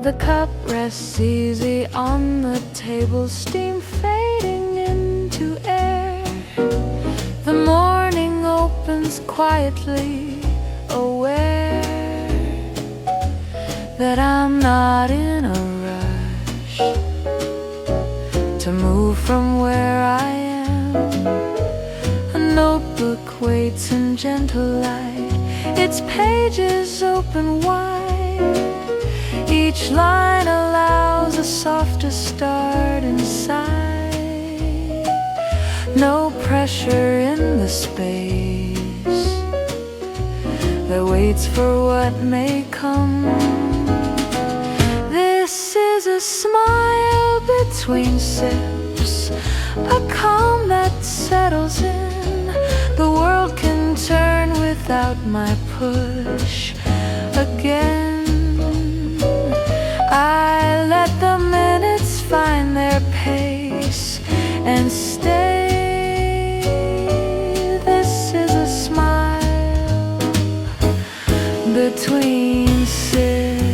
The cup rests easy on the table, steam fading into air. The morning opens quietly, aware that I'm not in a rush to move from where I am. A notebook waits in gentle light, its pages open wide. Each line allows a softer start inside. No pressure in the space that waits for what may come. This is a smile between sips, a calm that settles in. The world can turn without my push again. I let the minutes find their pace and stay. This is a smile between sips.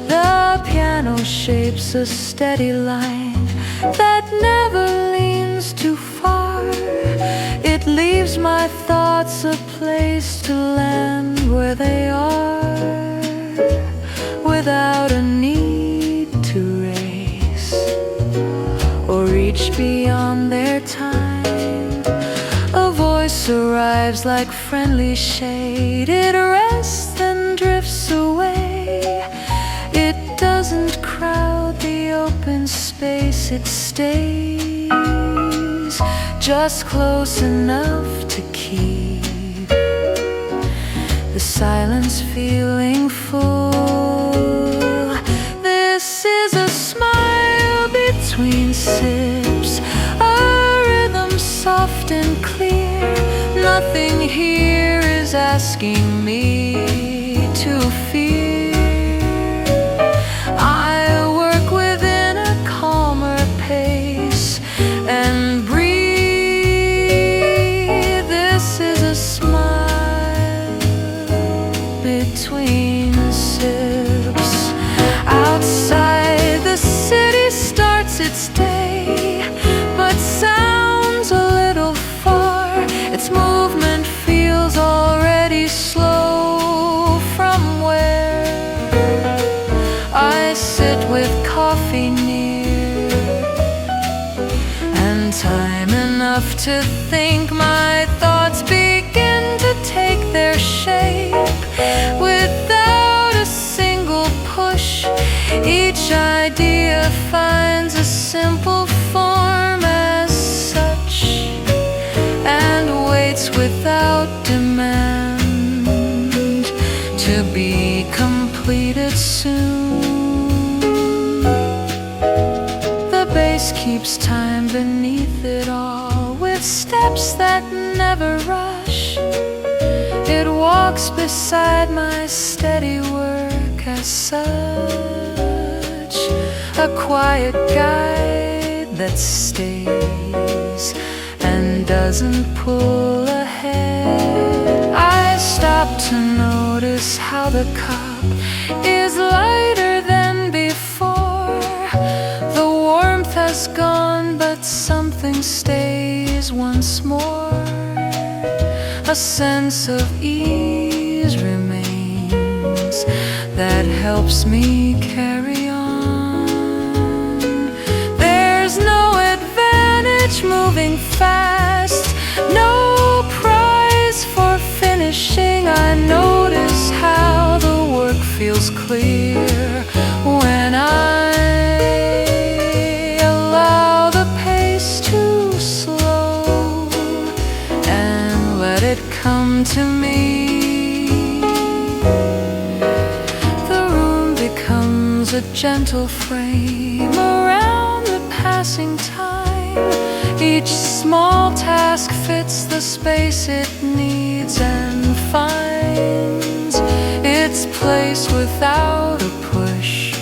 The piano shapes a steady line that never leans too far. It leaves my thoughts a place to land where they are, without a need to race or reach beyond their time. A voice arrives like friendly shade. It rests and drifts away. It doesn't crowd the open space, it stays just close enough to keep the silence feeling full. This is a smile between sips, a rhythm soft and clear. Nothing here is asking me to fear. Between sips, outside the city starts its day, but sounds a little far. Its movement feels already slow from where I sit with coffee near and time enough to think. My thoughts begin to take their shape without a single push. Each idea finds a simple form as such and waits without demand to be completed soon. The bass keeps time beneath it all, with steps that never rush. It walks beside my steady work as such, a quiet guide that stays and doesn't pull ahead. I stop to notice how the cup is lighter than before. The warmth has gone, but something stays once more. A sense of ease remains that helps me carry on. There's no advantage moving fast, no prize for finishing. I notice how the work feels clear when I allow the pace to slow and let it come to me. The room becomes a gentle frame around the passing time. Each small task fits the space it needs and finds its place without a push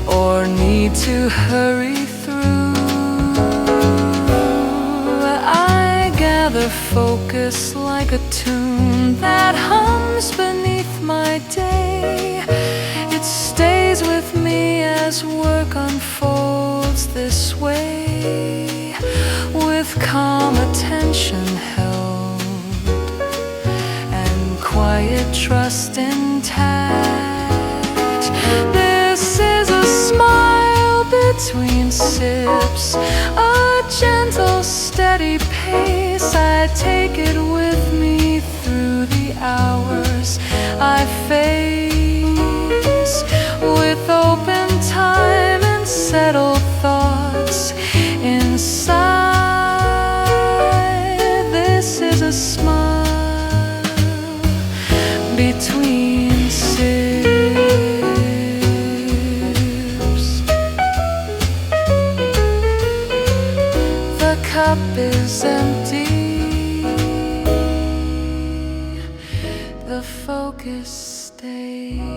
or need need to hurry through. I gather focus like a tune that hums beneath my day. It stays with me as work unfolds this way, with calm attention held and quiet trust intact. This is a smile between sips, a gentle steady pace. I take it with me through the hours I face, with open time and settled thoughts inside. This is a smile between sips. The cup is empty, the focus stays.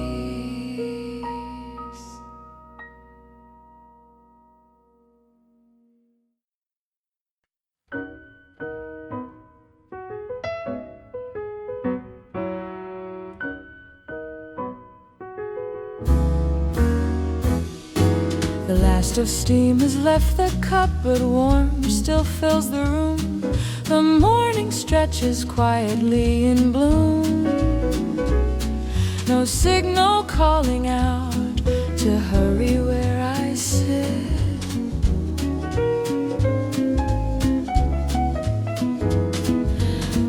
The last of steam has left the cup, but warmth still fills the room. The morning stretches quietly in bloom. No signal calling out to hurry where I sit.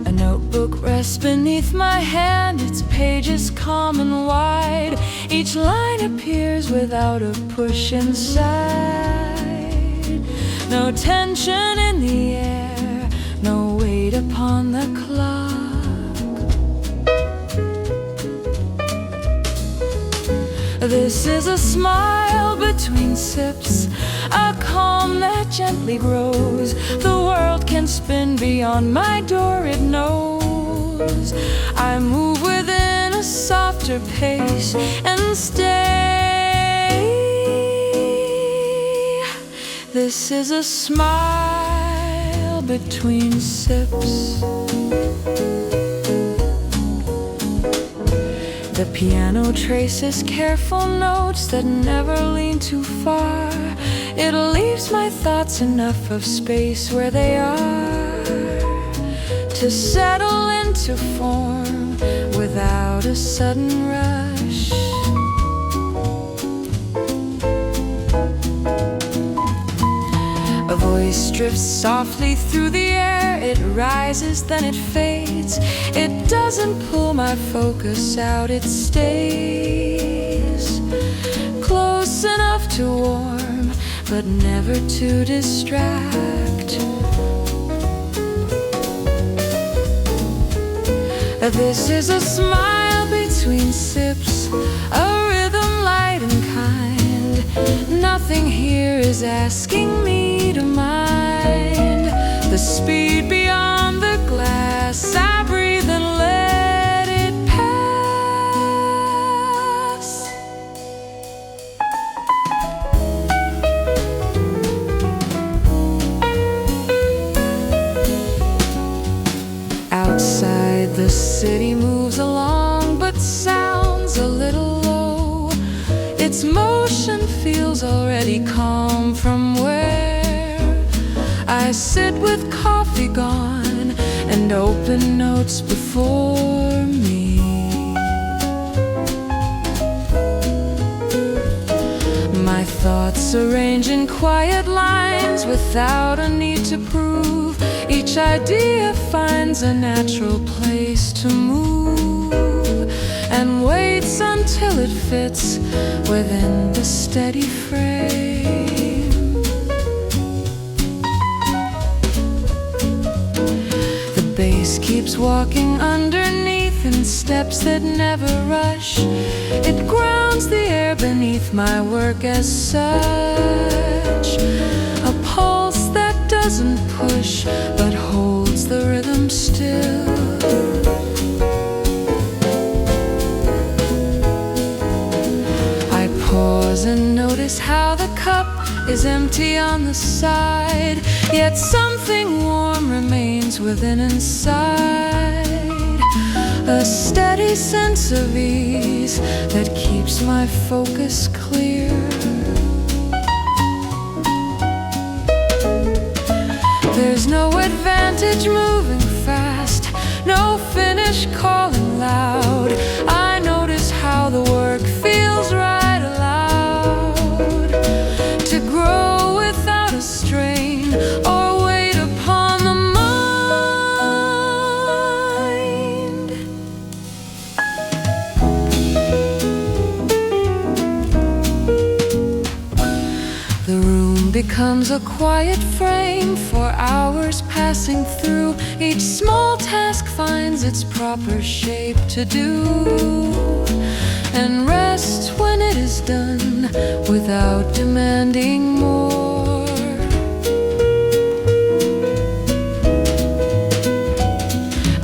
A notebook rests beneath my hand, its pages calm and wide. Each line appears without a push inside. No tension in the air, no weight upon the clock. This is a smile between sips, a calm that gently grows. The world can spin beyond my door, it knows. I move within a softer pace and stay. This is a smile between sips. The piano traces careful notes that never lean too far. It leaves my thoughts enough of space where they are to settle into form without a sudden rush. A voice drifts softly through the air. It rises, then it fades. It doesn't pull my focus out, it stays close enough to warm, but never to distract. This is a smile between sips, a rhythm light and kind. Nothing here is asking me to mind the speed beyond the glass. I breathe and let it pass. Outside, the city moves along, but sounds a little low. Its motion feels already calm from where I sit with coffee gone and open notes before me. My thoughts arrange in quiet lines without a need to prove. Each idea finds a natural place to move and waits until it fits within the steady frame. The bass keeps walking underneath in steps that never rush. It grounds the air beneath my work as such, a pulse that doesn't push but holds the rhythm still. I pause and notice how the cup is empty on the side, yet something warm remains within inside. A steady sense of ease that keeps my focus clear. There's no advantage moving fast, no finish calling loud. I notice how the work feels right aloud, to grow without a strain or weight upon the mind. The room becomes a quiet frame for hours passing through. Each small task finds its proper shape to do, and rest when it is done without demanding more.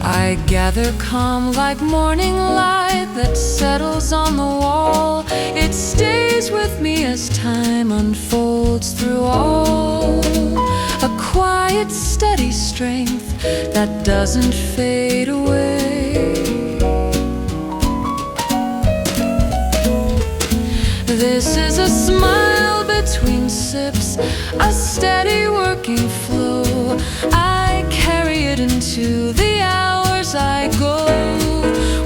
I gather calm like morning light that settles on the wall. It stays with me as time unfolds through all. A quiet, steady strength that doesn't fade away. This is a smile between sips, a steady working flow. I carry it into the hours I go,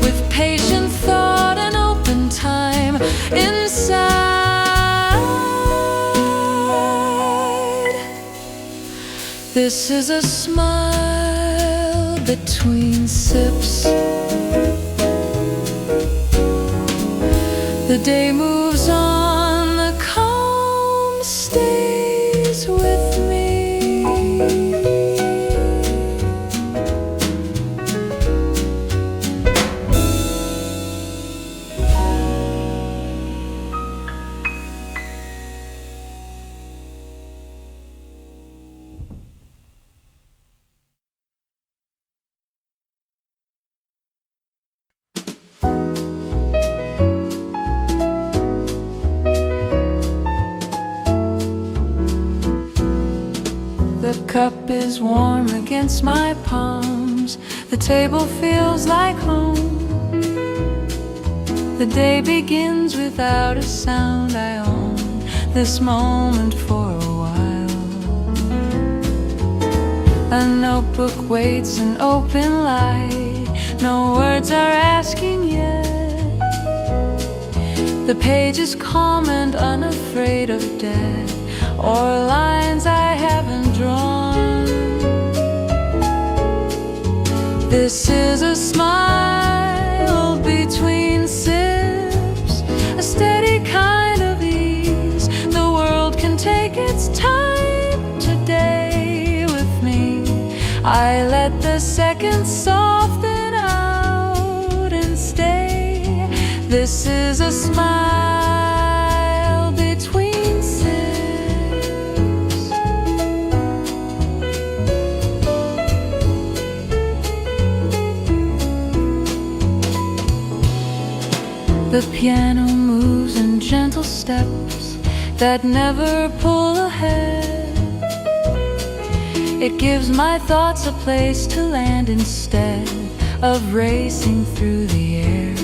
with patient thought and open time inside. This is a smile between sips. The day moves on, the calm stays with me. The cup is warm against my palms. The table feels like home. The day begins without a sound. I own this moment for a while. A notebook waits an open light. No words are asking yet. The page is calm and unafraid of death, or lines I haven't drawn. This is a smile between sips, a steady kind of ease. The world can take its time today with me. I let the seconds soften out and stay. This is a smile between sips. The piano moves in gentle steps that never pull ahead. It gives my thoughts a place to land instead of racing through the air.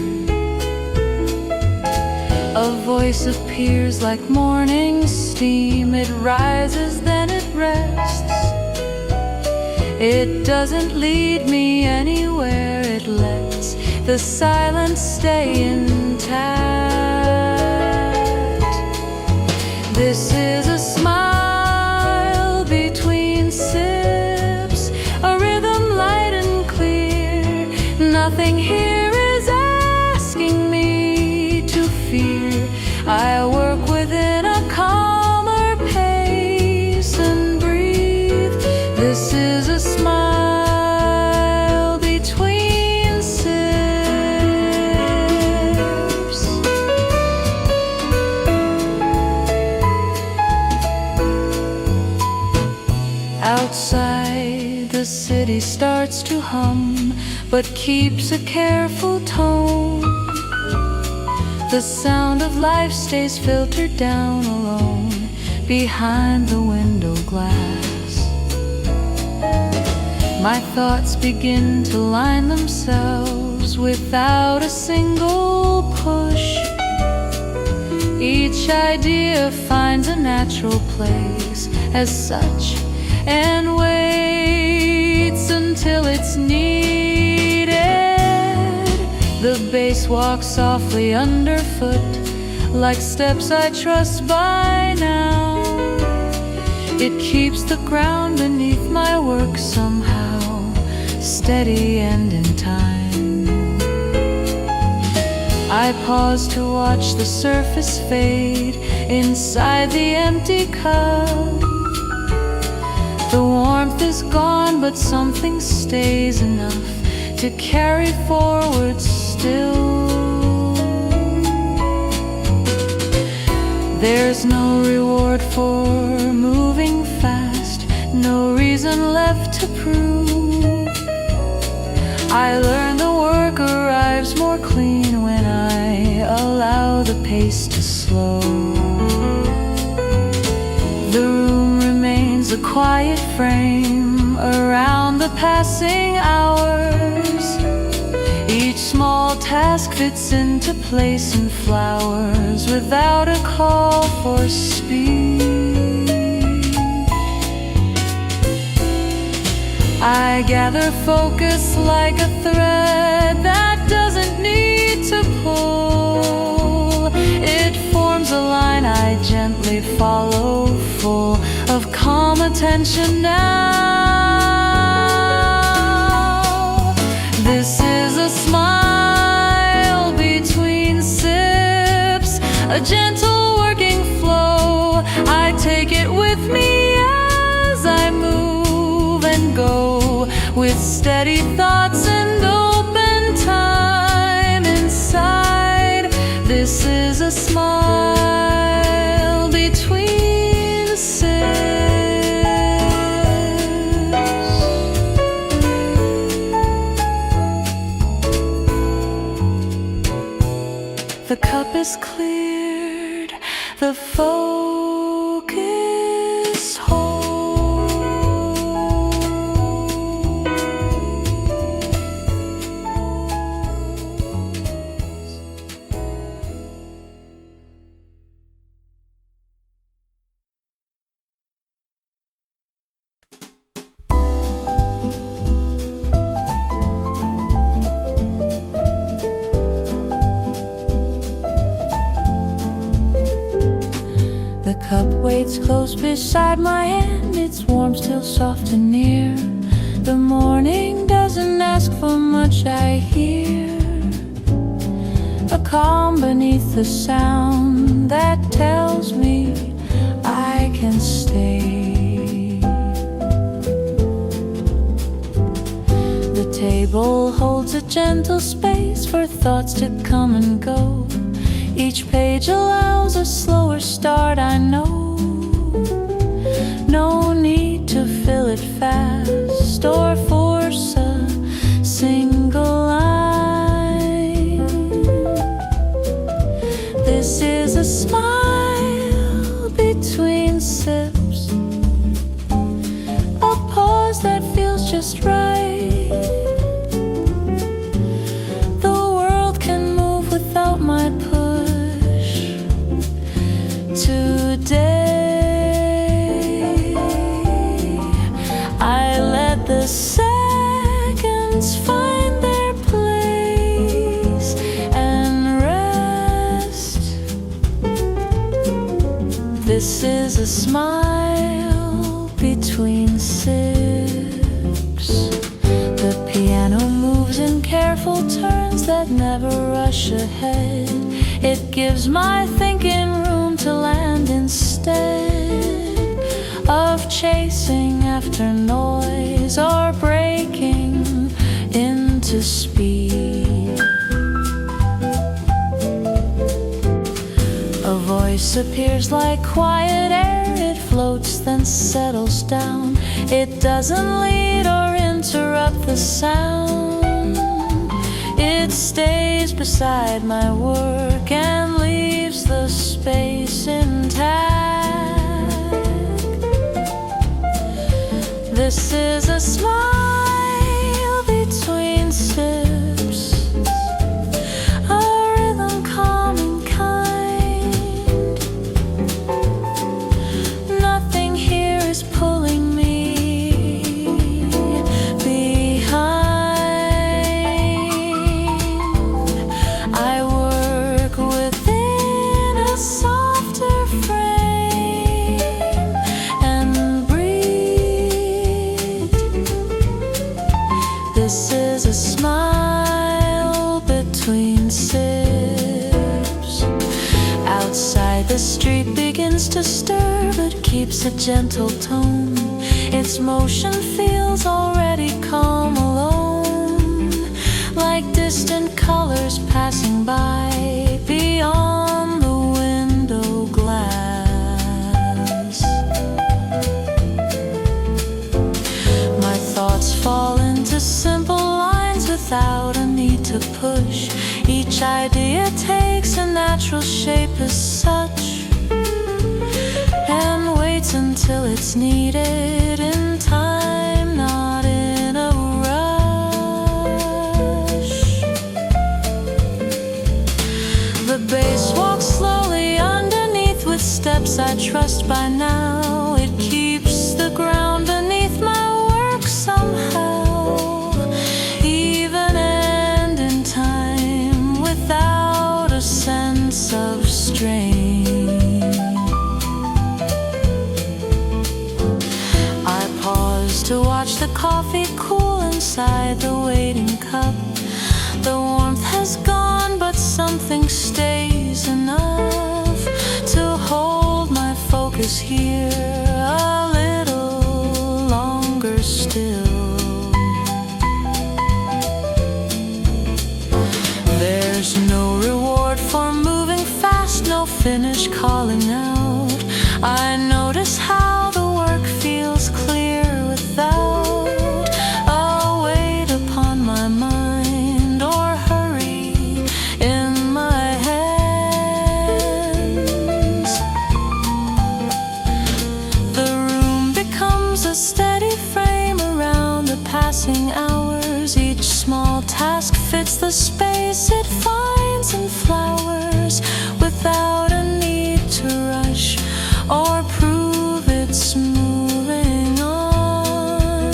A voice appears like morning steam. It rises, then it rests. It doesn't lead me anywhere. It lets the silence stay intact. This is a smile between sips, a rhythm light and clear. Nothing here is asking me to fear. I work within a calmer pace and breathe. This is a smile between sips. Outside, the city starts to hum, but keeps a careful tone. The sound of life stays filtered down alone. behind the window glass. My thoughts begin to line themselves without a single push. Each idea finds a natural place as such and waits until it's needed. The bass walks softly underfoot, like steps I trust by now. It keeps the ground beneath my work somehow steady and in time. I pause to watch the surface fade inside the empty cup. The warmth is gone, but something stays enough to carry forward still. There's no reward for moving fast, no reason left to prove. I learn the work arrives more clean when I allow the pace to slow. The room remains a quiet frame around the passing hours. Each small task fits into place and flowers without a call for speed. I gather focus like a thread that doesn't need to pull. It forms a line I gently follow, full of calm attention now. This is a smile between sips, a gentle working flow. I take it with me as I move and go, with steady thoughts and open time inside. This is a smile between sips. The cup is cleared, the focus holds. The cup waits close beside my hand, its warm, still soft and near. The morning doesn't ask for much, I hear a calm beneath the sound that tells me I can stay. The table holds a gentle space for thoughts to come and go. Each page allows a slower start, I know. No need to fill it fast or force a single line. This is a smile between sips, a pause that feels just right. The world can move without my push. Today I let the seconds find their place and rest. This is a smile between sips. The piano moves in careful turns that never rush ahead. It gives my thinking room to land instead of chasing after noise or breaking into speed. A voice appears like quiet air. It floats then settles down. It doesn't lead or interrupt the sound. It stays beside my work and leaves the space intact. This is a smile between sips, a rhythm calm and kind. Nothing here is pulling me behind. I work within a softer frame and breathe. This is a smile between sips. Outside, the street begins to stir, but keeps a gentle tone. Its motion feels already calm alone, like distant colors passing by beyond the window glass. My thoughts fall into simple lines without a need to push. Each idea takes a natural shape as such, and waits until it's needed in time, not in a rush. The bass walks slowly underneath with steps I trust by now. It keeps the ground beneath my work somehow, even and in time, without a sense of strain. I pause to watch the coffee cool inside the waiting cup. The warmth has gone, but something stays enough to hold my focus here a little longer still. There's no reward for moving fast, no finish calling out. I notice how the work feels clear without a weight upon my mind or hurry in my hands. The room becomes a steady frame around the passing hours. Each small task fits the space it finds in flowers, without a need to rush or prove it's moving on.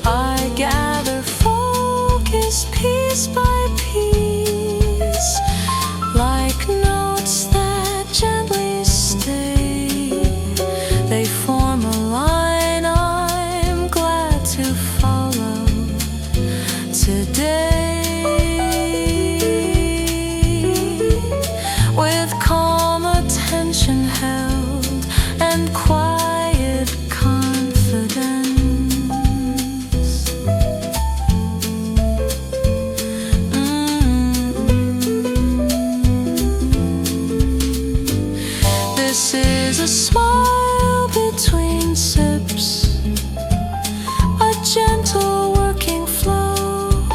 I gather focus piece by piece, like notes that gently stay. They form a line I'm glad to follow today. With calm attention held and quiet confidence. This is a smile between sips, a gentle working flow.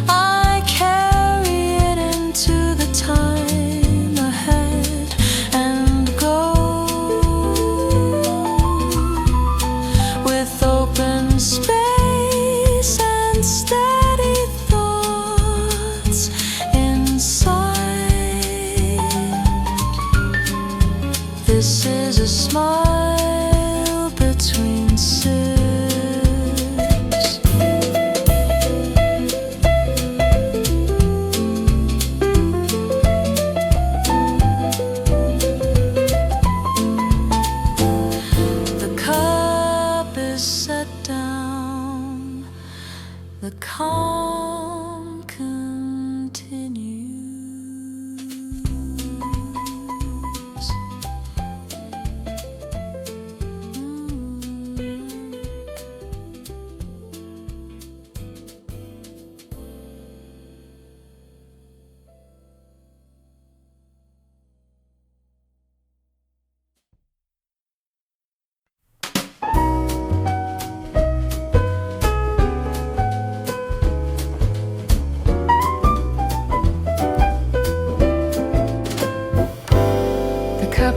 I carry it into the time ahead and go with open space and steady thoughts inside. This is a smile between sips. The cup is set down, the calm continues.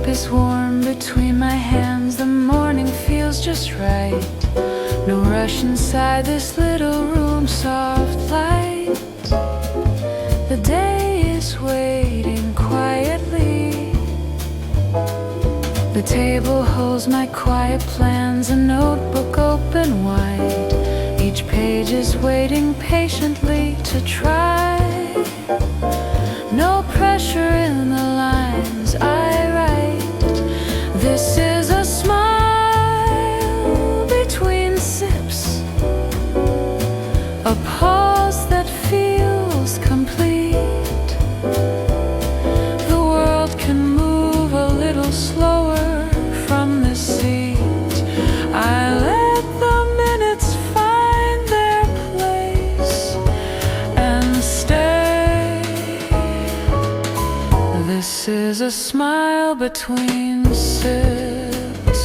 is warm between my hands, the morning feels just right. No rush inside this little room, soft light. The day is waiting quietly. The table holds my quiet plans, a notebook open wide. Each page is waiting patiently to try. No pressure in the lines I write. This is a smile between sips, a pause that feels complete. The world can move a little slower from this seat. I let the minutes find their place and stay. This is a smile between sips.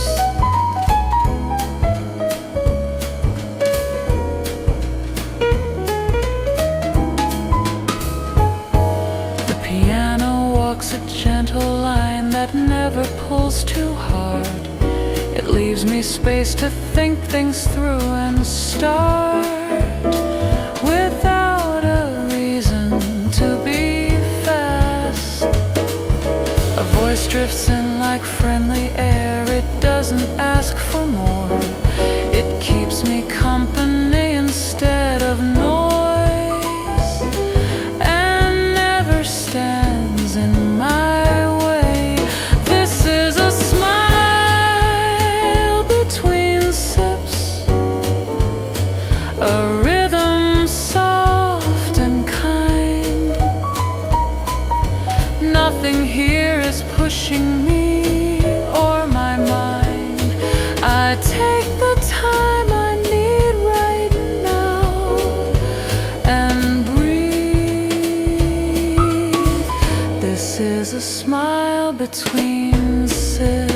The piano walks a gentle line that never pulls too hard. It leaves me space to think things through and start without a reason to be fast. A voice drifts in like friendly air. It doesn't ask for more. It keeps me company instead of noise, and never stands in my way. This is a smile between sips, a rhythm soft and kind. Nothing here is pushing me or my mind. I take the time I need right now and breathe. This is a smile between sips.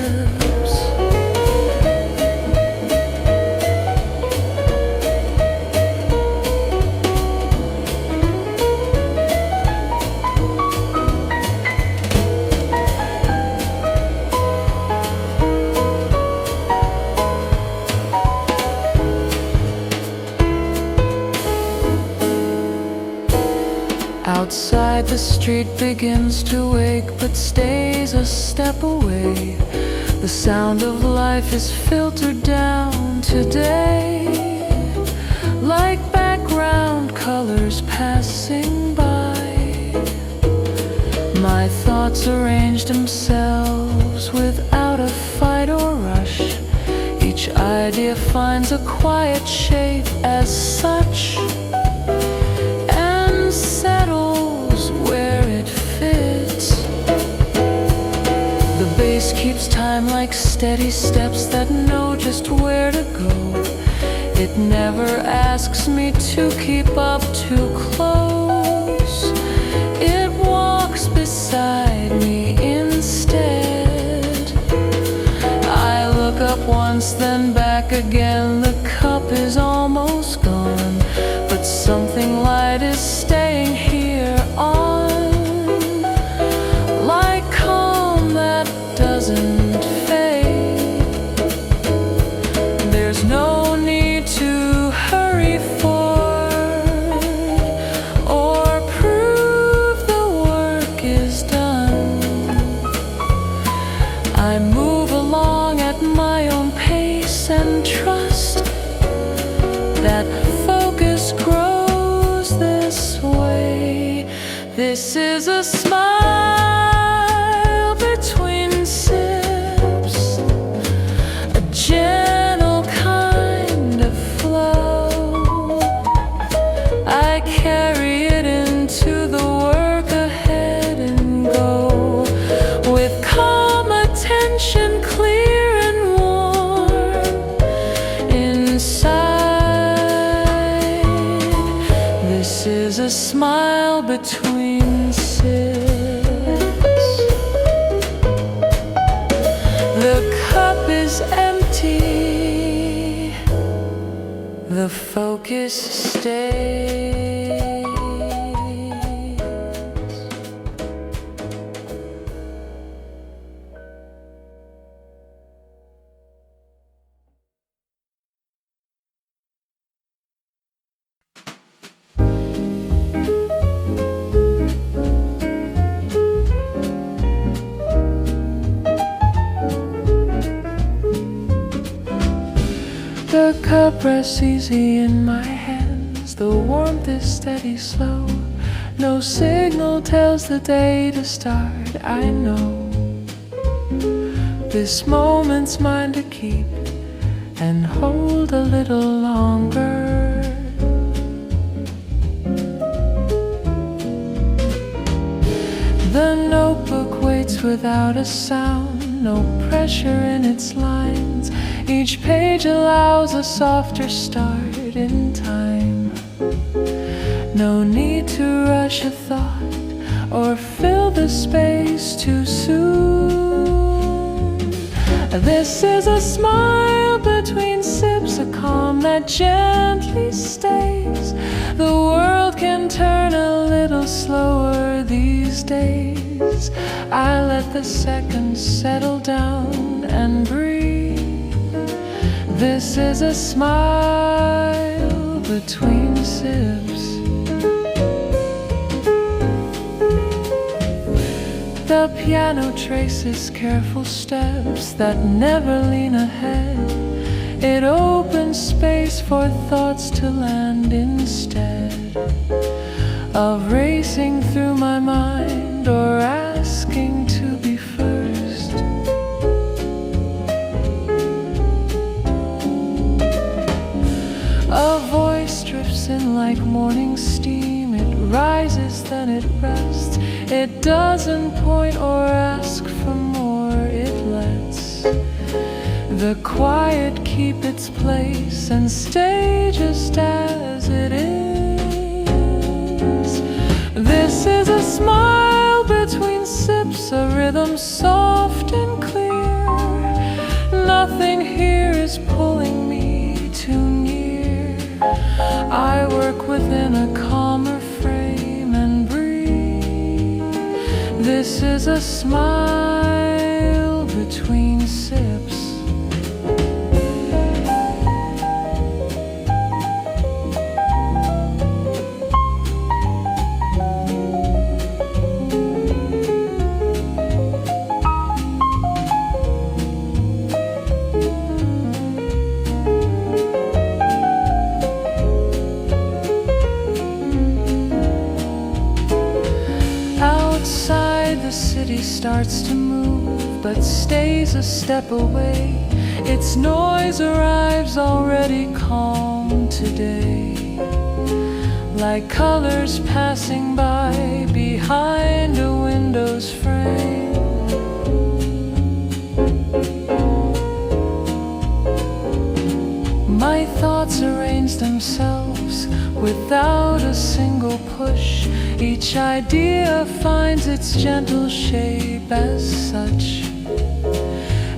Outside, the street begins to wake, but stays a step away. The sound of life is filtered down today, like background colors passing by. My thoughts arrange themselves without a fight or rush. Each idea finds a quiet shape as such, settles where it fits. The bass keeps time like steady steps that know just where to go. It never asks me to keep up too close. It walks beside me instead. I look up once, then back again. The cup is almost gone, but something light is staying here on, like calm that doesn't fade. There's no need to hurry forward or prove the work is done. I move along at my own pace and trust that focus grows this way. This is a smile between sips, a gentle kind of flow. I carry it into the work ahead and go with calm attention, clear and warm inside. This is a smile between sips. The cup is empty, the focus stays. cup rests easy in my hands. The warmth is steady, slow. No signal tells the day to start. I know this moment's mine to keep and hold a little longer. The notebook waits without a sound, no pressure in its lines. Each page allows a softer start in time. No need to rush a thought or fill the space too soon. This is a smile between sips, a calm that gently stays. The world can turn a little slower these days. I let the seconds settle down and breathe. This is a smile between sips. The piano traces careful steps that never lean ahead. It opens space for thoughts to land instead of racing through my mind or asking to be first. A voice drifts in like morning steam. It rises, then it rests. It doesn't point or ask for more, it lets the quiet keep its place and stay just as it is. This is a smile between sips, a rhythm soft and clear. Nothing here is pulling me too near. I work within a calmer frame and breathe. This is a smile between sips. Outside, the city starts to move, but stays a step away. Its noise arrives already calm today, like colors passing by behind a window's frame. My thoughts arrange themselves without a single push. Each idea finds its gentle shape as such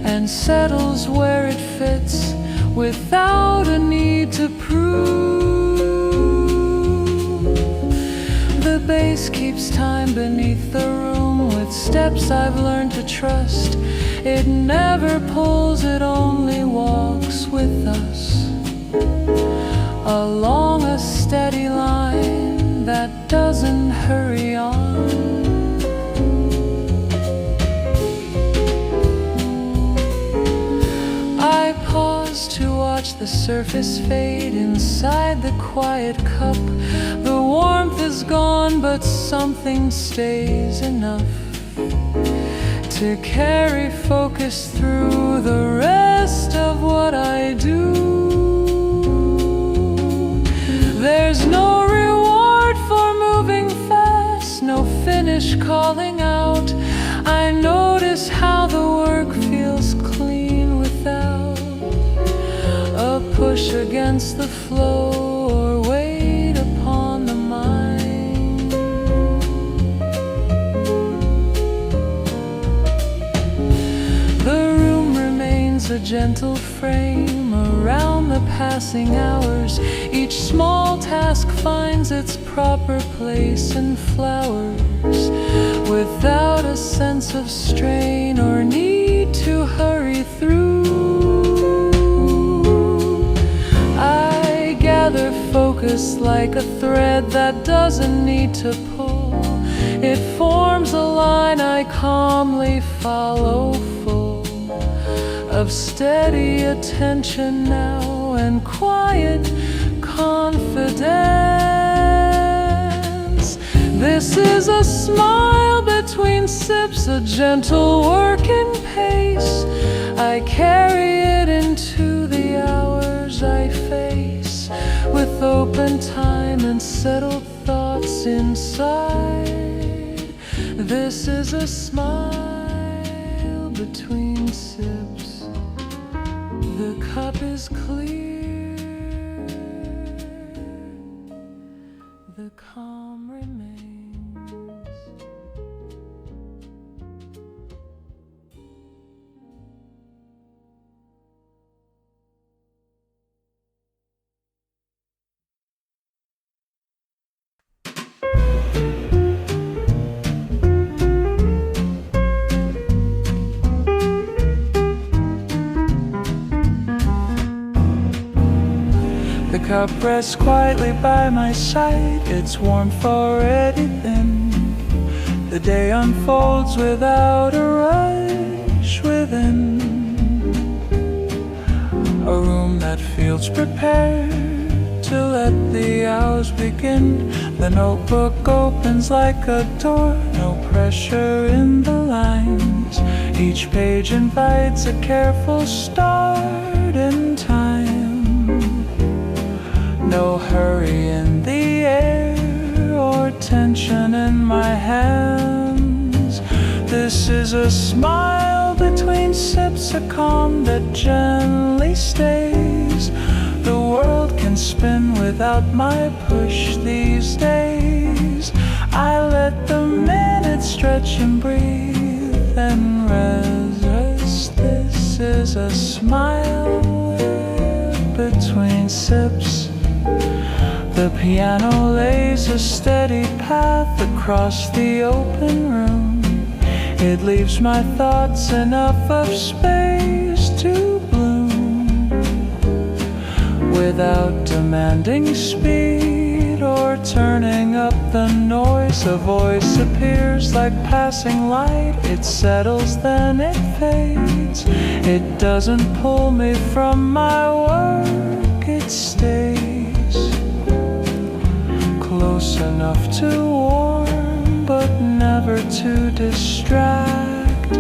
and settles where it fits without a need to prove. The bass keeps time beneath the room with steps I've learned to trust. It never pulls, it only walks with us along a steady line that doesn't hurry on. I pause to watch the surface fade inside the quiet cup. The warmth is gone, but something stays enough to carry focus through the rest of what I do. There's no reward for moving fast, no finish calling out. I notice how the work feels clean without a push against the flow or weight upon the mind. The room remains a gentle frame around the passing hours. Each small task finds its proper place and flowers without a sense of strain or need to hurry through. I gather focus like a thread that doesn't need to pull. It forms a line I calmly follow, full of steady attention now and quiet confidence. This is a smile between sips, a gentle working pace. I carry it into the hours I face, with open time and settled thoughts inside. This is a smile between sips. The cup is clear, the calm remains. The cup rests quietly by my side, its warmth already thin. The day unfolds without a rush within. A room that feels prepared to let the hours begin. The notebook opens like a door, no pressure in the lines. Each page invites a careful start in time. No hurry in the air or tension in my hands. This is a smile between sips, a calm that gently stays. The world can spin without my push these days. I let the minutes stretch and breathe and rest. This is a smile between sips. The piano lays a steady path across the open room. It leaves my thoughts enough of space to bloom. Without demanding speed or turning up the noise, a voice appears like passing light. It settles, then it fades. It doesn't pull me from my work, it stays. Close enough to warm, but never to distract.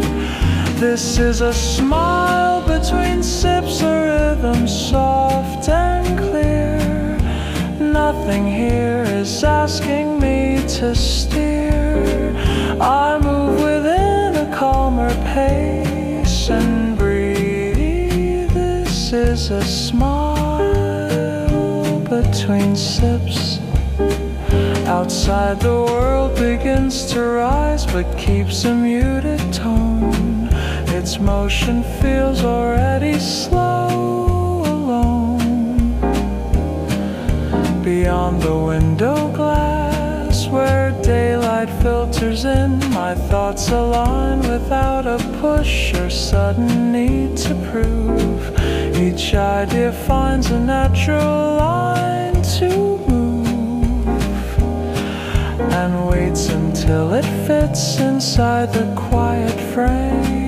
This is a smile between sips, a rhythm soft and clear. Nothing here is asking me to steer. I move within a calmer pace and breathe. This is a smile between sips. Outside the world begins to rise, but keeps a muted tone. Its motion feels already slow alone. Beyond the window glass, where daylight filters in, my thoughts align without a push or sudden need to prove. Each idea finds a natural line to and waits until it fits inside the quiet frame.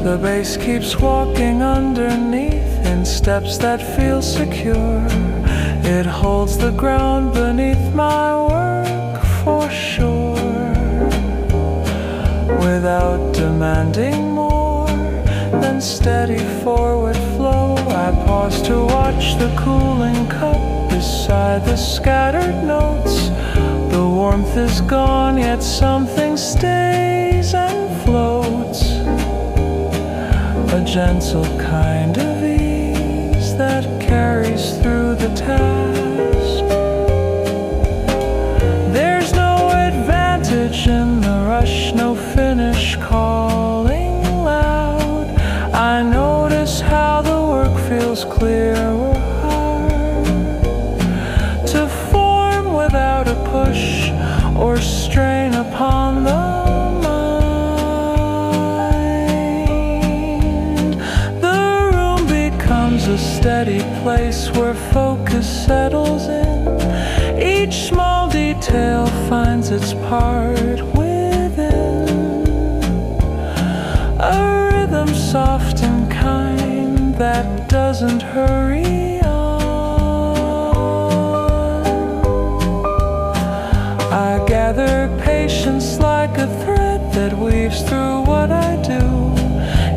The bass keeps walking underneath in steps that feel secure. It holds the ground beneath my work for sure. Without demanding more than steady forward flow, I pause to watch the cooling cup beside the scattered notes. The warmth is gone, yet something stays and floats. A gentle kind of ease that carries through the task. There's no advantage in the rush, no finish calling loud. I notice how the work feels clear or hard to form without a push or strain upon the mind. place where focus settles in. Each small detail finds its part within. A rhythm soft and kind that doesn't hurry on. I gather patience like a thread that weaves through what I do.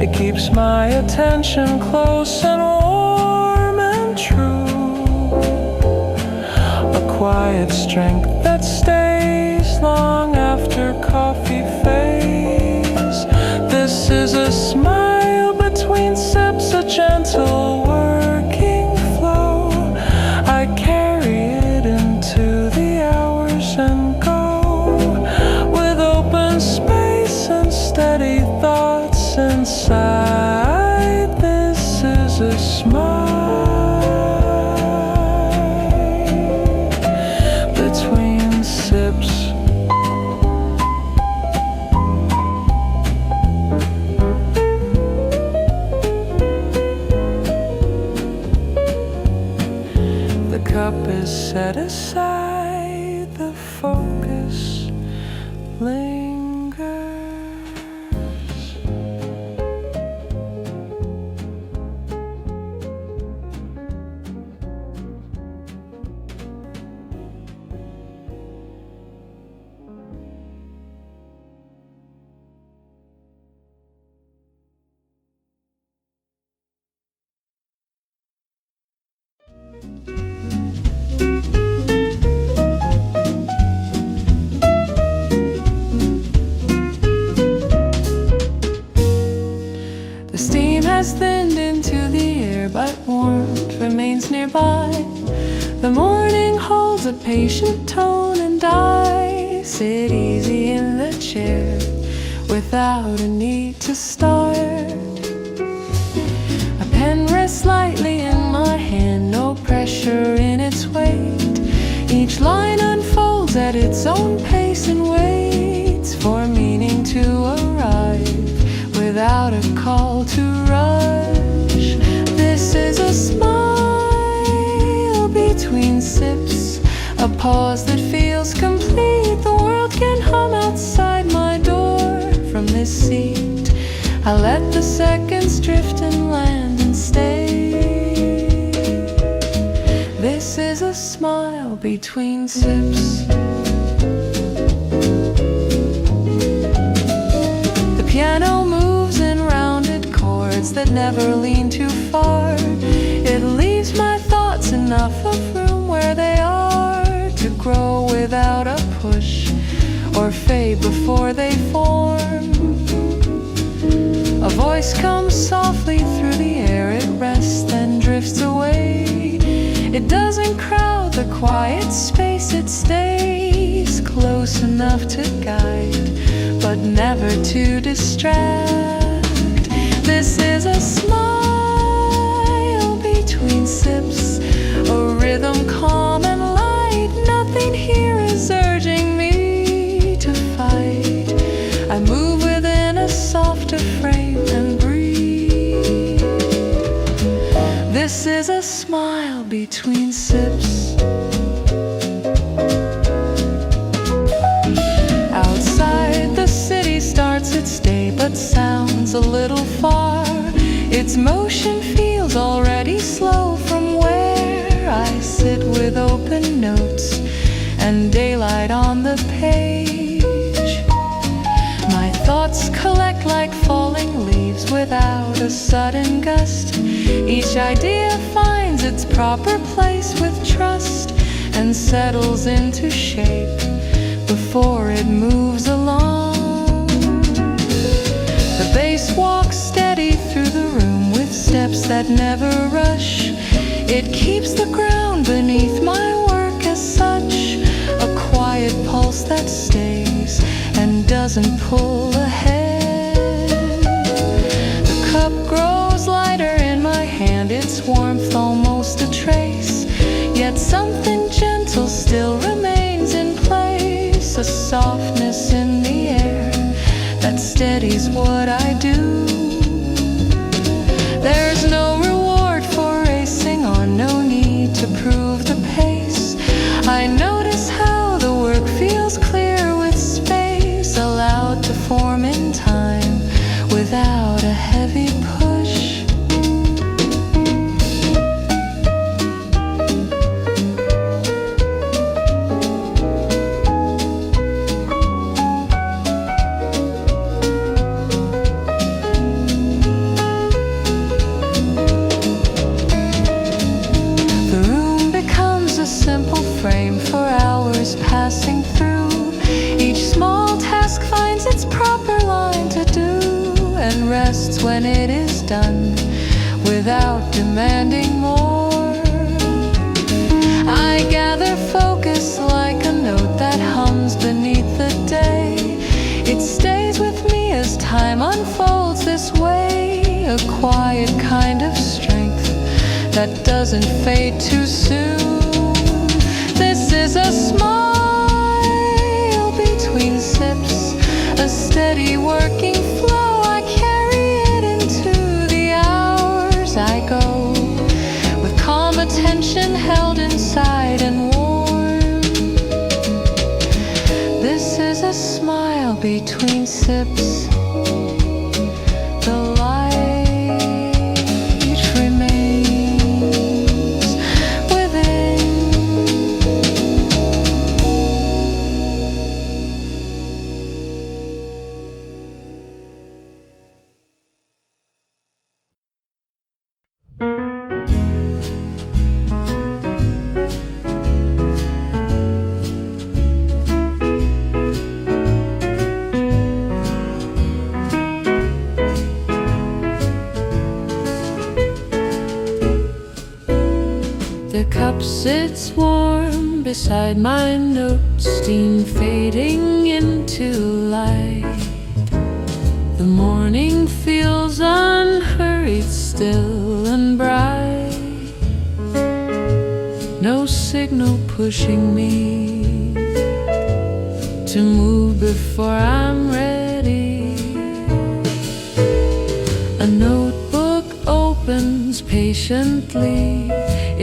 It keeps my attention close and warm and true. A quiet strength that stays long after coffee fades. This is a smile between sips, a gentle working flow. I carry it into the hours and go with open space and steady thoughts inside. This is a smile between sips. The cup is set aside, the focus lingers. The steam has thinned into the air, but warmth remains nearby. The morning holds a patient tone, and I sit easy in the chair without a need to start. A pen rests lightly in my hand, no pressure in its weight. Each line unfolds at its own pace and waits for meaning to arrive without a call to rush. This is a smile between sips, a pause that feels complete. The world can hum outside my door from this seat. I let the seconds drift and land and stay. This is a smile between sips. The piano moves in rounded chords that never lean too far. It leaves my thoughts enough of room where they are to grow without a push or fade before they form. A voice comes softly through the air, it rests then drifts away. It doesn't crowd the quiet space, it stays close enough to guide, but never to distract. This is a smile between sips, a rhythm calm and light. Nothing here is urging me to fight. I move within a softer frame and breathe. This is a smile between sips. Outside, the city starts its day, but sounds a little far. Its motion feels already slow from where I sit with open notes and daylight on the page. My thoughts collect like falling leaves without a sudden gust. Each idea finds its proper place with trust and settles into shape before it moves along. The bass walks steady through the room with steps that never rush. It keeps the ground beneath my work as such, a quiet pulse that stays and doesn't pull ahead. The cup grows lighter in my hand, its warmth almost a trace, yet something gentle still remains in place. A softness in the air that steadies what I do. There's no reward for racing on, no need passing through. Each small task finds its proper line to do, and rests when it is done, without demanding more. I gather focus like a note that hums beneath the day. It stays with me as time unfolds this way, a quiet kind of strength that doesn't fade too soon. This is a smile between sips, a steady working flow. I carry it into the hours I go, with calm attention held inside and warm. This is a smile between sips. The light remains within. The cup sits warm beside my notes, steam fading into light. The morning feels unhurried, still and bright. No signal pushing me to move before I'm ready. A notebook opens patiently,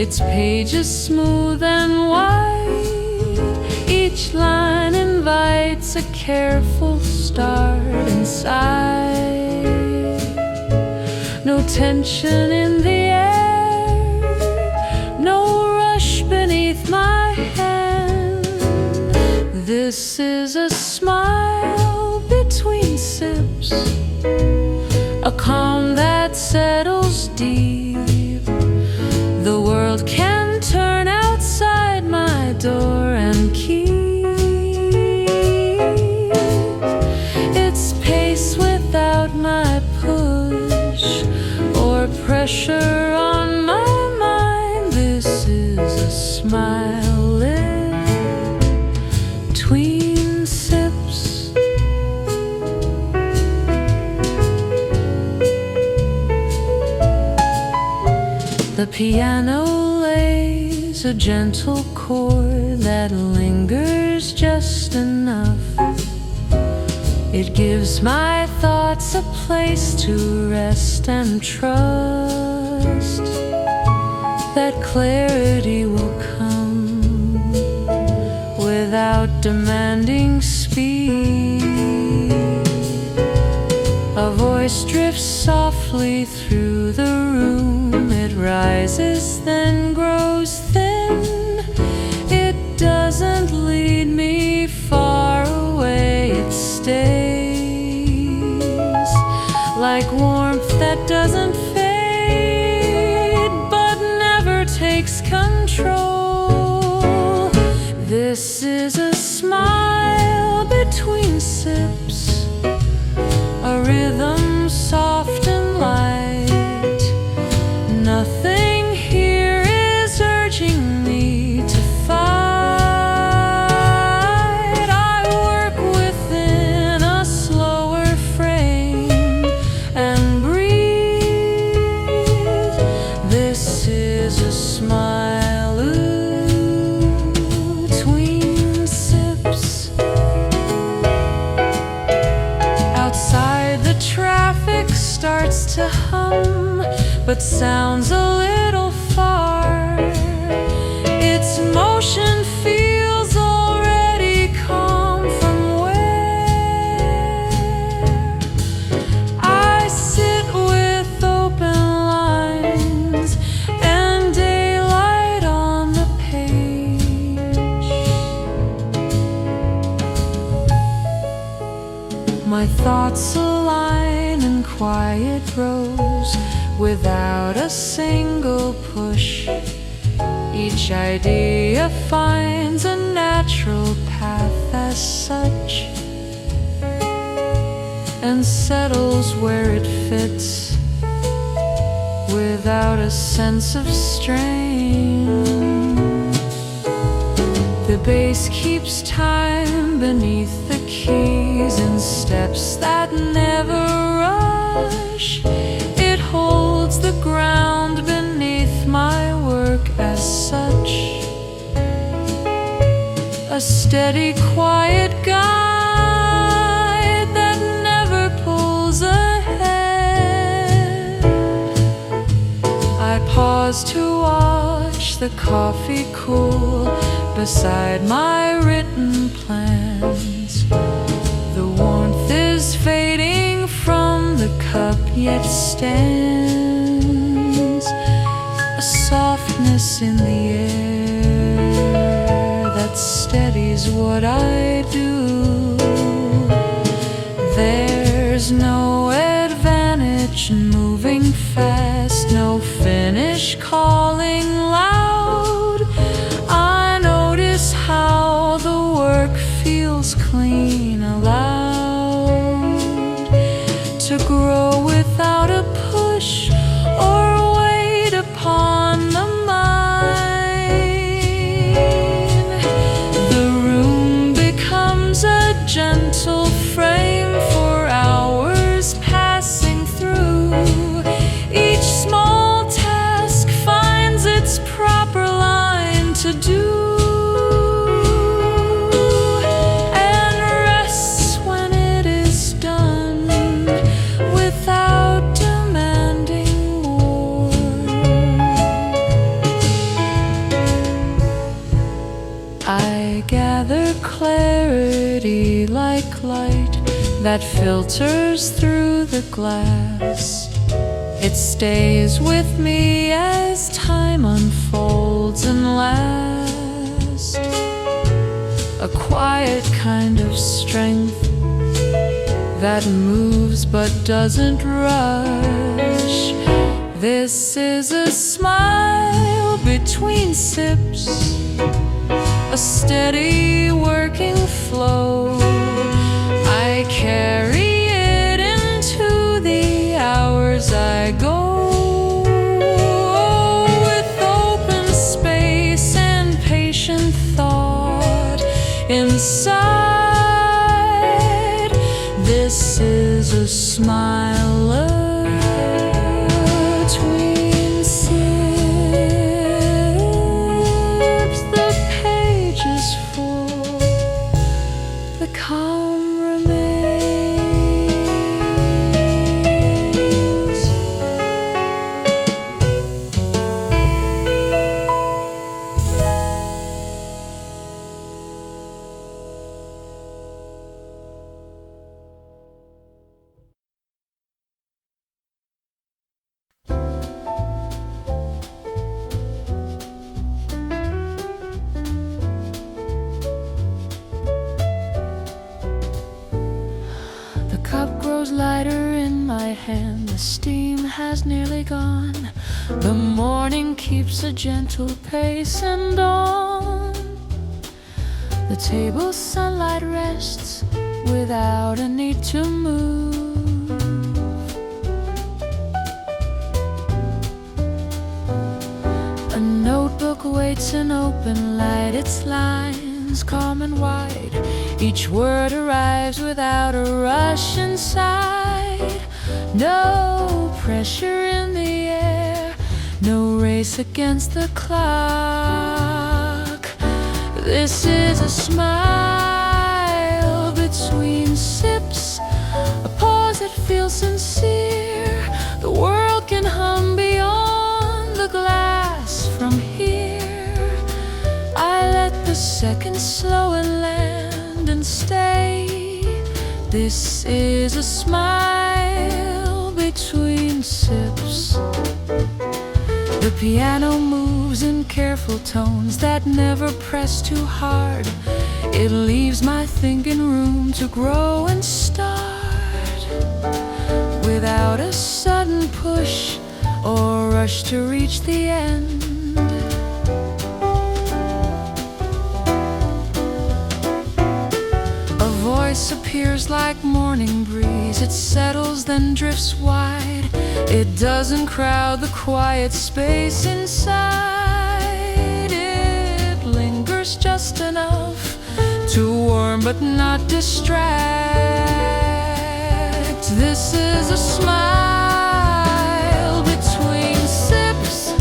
its pages smooth and wide. Each line invites a careful start inside. No tension in the air, no rush beneath my hand. This is a smile between sips, a calm that settles deep. The world can turn outside my door and keep its pace without my push or pressure on my mind. This is a smile between sips. The piano lays a gentle chord that lingers just enough. It gives my thoughts a place to rest and trust that clarity will come without demanding speed. A voice drifts softly through the room. It rises, then grows thin. It doesn't lead me far away. It stays like warmth that doesn't fade, but never takes control. This is a smile between sips, a rhythm soft and light. Nothing here is urging me to fight. I work within a slower frame and breathe. This is a smile between sips. Outside, the traffic starts to hum, but sounds a little far. Its motion feels already calm from where I sit with open lines and daylight on the page. My thoughts align in quiet rows without a single push. Each idea finds a natural path as such, and settles where it fits without a sense of strain. The bass keeps time beneath the keys in steps that never rush. It holds the ground beneath my work as such, a steady, quiet guide that never pulls ahead. I pause to watch the coffee cool beside my written plans. The warmth is fading from the cup, yet stands a softness in the air that steadies what I do. There's no advantage in moving fast, no finish calling loud. I notice how the work feels clean, allowed to grow without a push or weight upon the mind. The room becomes a gentle frame for hours passing through. Each small task finds its proper line to do, and rests when it is done without demanding more. I gather clarity like light that filters through the glass. It stays with me as time unfolds and lasts, a quiet kind of strength that moves but doesn't rush. This is a smile between sips, a steady working flow. I carry it into the hours I go, with open space and patient thought inside. This is a smile between sips. The page is full, the calm remains. The cup grows lighter in my hand, the steam has nearly gone. The morning keeps a gentle pace, and on the table's sunlight rests without a need to move. A notebook waits in open light, its lines calm and wide. Each word arrives without a rush inside. No pressure in the air, no race against the clock. This is a smile between sips, a pause that feels sincere. The world can hum beyond the glass from here. I let the seconds slow and land and stay. This is a smile between sips. The piano moves in careful tones that never press too hard. It leaves my thinking room to grow and start without a sudden push or rush to reach the end. disappears like morning breeze. It settles, then drifts wide. It doesn't crowd the quiet space inside. It lingers just enough to warm but not distract. This is a smile between sips,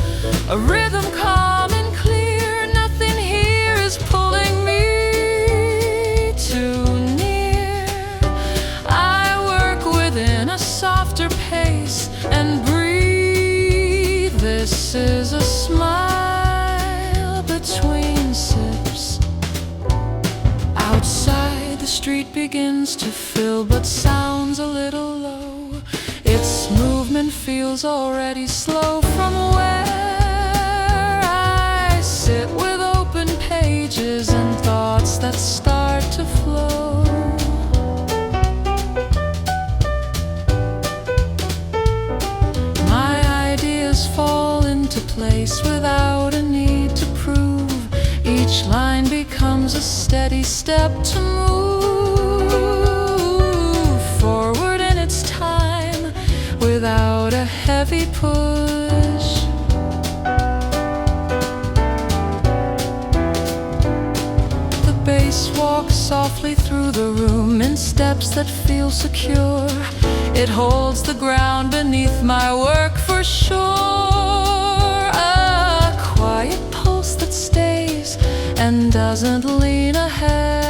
a rhythm calm and clear. Nothing here is pulling me too near. I work within a softer pace and breathe. This is a smile between sips. Outside, the street begins to fill, but sounds a little low. Its movement feels already slow from where I sit, with open pages and thoughts that start to flow. My ideas fall into place without a need to prove. Each line becomes a steady step to move forward in its time without a heavy push. The bass walks softly through the room in steps that feel secure. It holds the ground beneath my work for sure. A quiet pulse that stays and doesn't lean ahead.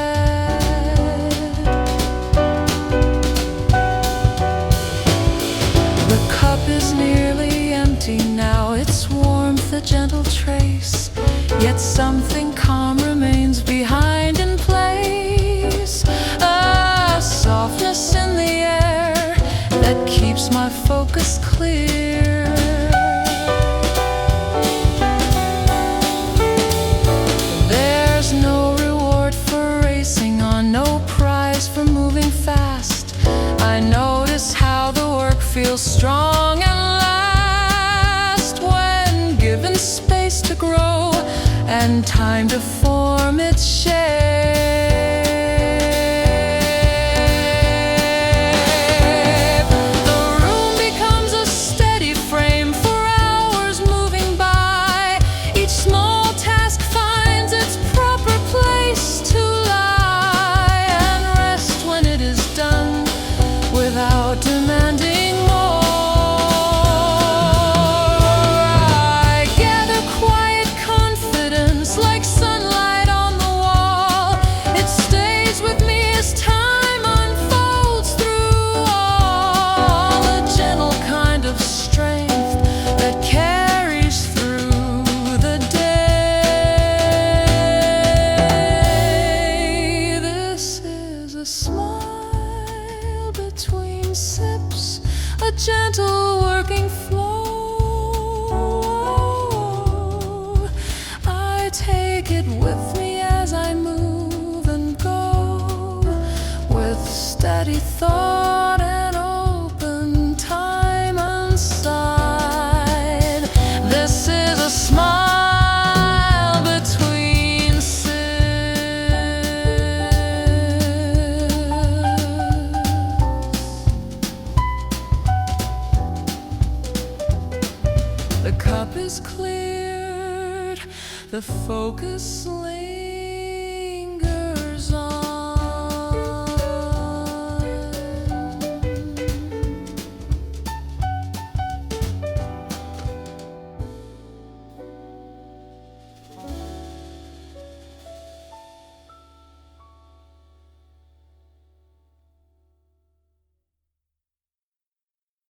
The cup is nearly empty now, its warmth a gentle trace, yet something calm remains behind in place. A softness in the air that keeps my focus clear. There's no reward for racing on, no prize for moving fast. I notice how the work feels strong and last when given space to grow and time to form its shape. The room becomes a steady frame for hours moving by. Each small task finds its proper place to lie and rest when it is done without demanding more. I gather quiet confidence like sunlight on the wall. It stays with me as time unfolds through all. A gentle kind of strength that carries through the day. This is a smile between sips, a gentle working flow. I take it with me as I move and go, with steady thought and open time inside. This is a smile between sips. The cup is cleared, the focus laid.